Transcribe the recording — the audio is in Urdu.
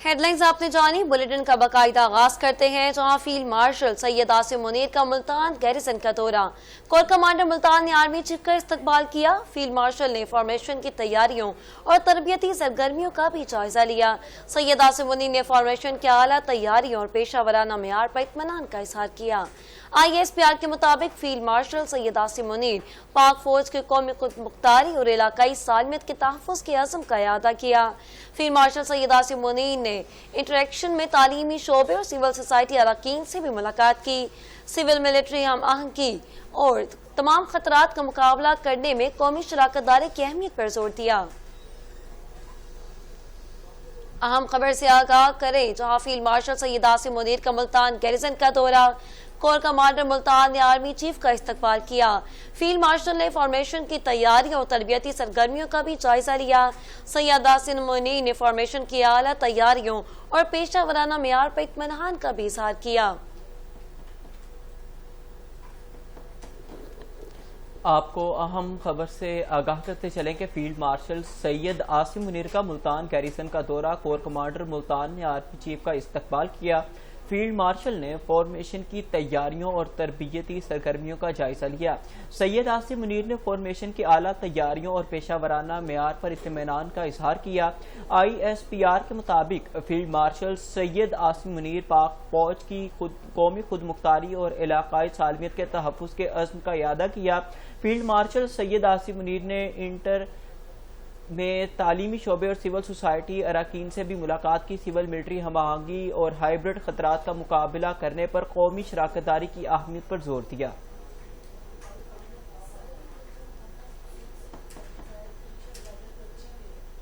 ہیڈ لائنز آپ نے جانی، بلیٹن کا باقاعدہ آغاز کرتے ہیں جہاں فیلڈ مارشل سید عاصم منیر کا ملتان گیریزن کا دورہ۔ کور کمانڈر ملتان نے آرمی چیف کا استقبال کیا۔ فیلڈ مارشل نے فارمیشن کی تیاریوں اور تربیتی سرگرمیوں کا بھی جائزہ لیا۔ سید عاصم منیر نے فارمیشن کے اعلیٰ تیاریوں اور پیشہ ورانہ معیار پر اطمینان کا اظہار کیا۔ ISPR کے مطابق فیلڈ مارشل سید عاصم منیر پاک فوج کے قومی خود مختاری اور علاقائی سالمیت کے تحفظ کے عزم کا اعادہ کیا۔ فیلڈ مارشل سید عاصم منیر نے انٹریکشن میں تعلیمی شعبے اور سول سوسائٹی اراکین سے بھی ملاقات کی۔ سول ملٹری ہم آہنگی اور تمام خطرات کا مقابلہ کرنے میں قومی شراکت داری کی اہمیت پر زور دیا۔ اہم خبر سے آگاہ کریں جہاں فیلڈ مارشل سید عاصم منیر کا ملتان گیریزن کا دورہ۔ کور کمانڈر ملتان نے آرمی چیف کا استقبال کیا۔ فیلڈ مارشل نے فارمیشن کی تیاریوں اور تربیتی سرگرمیوں کا بھی جائزہ لیا۔ سید عاصم منیر نے فارمیشن کی اعلیٰ تیاریوں اور پیشہ ورانہ معیار پر اطمینان کا بھی اظہار کیا۔ آپ کو اہم خبر سے آگاہ کرتے چلیں کہ فیلڈ مارشل سید عاصم منیر کا ملتان گیریزن کا دورہ۔ کور کمانڈر ملتان نے آرمی چیف کا استقبال کیا۔ فیلڈ مارشل نے فارمیشن کی تیاریوں اور تربیتی سرگرمیوں کا جائزہ لیا۔ سید عاصم منیر نے فارمیشن کی اعلیٰ تیاریوں اور پیشہ ورانہ معیار پر اطمینان کا اظہار کیا۔ ISPR کے مطابق فیلڈ مارشل سید عاصم منیر پاک فوج کی قومی خود مختاری اور علاقائی سالمیت کے تحفظ کے عزم کا اعادہ کیا۔ فیلڈ مارشل سید عاصم منیر نے انٹر میں تعلیمی شعبے اور سول سوسائٹی اراکین سے بھی ملاقات کی۔ سول ملٹری ہم آہنگی اور ہائبرڈ خطرات کا مقابلہ کرنے پر قومی شراکت داری کی اہمیت پر زور دیا۔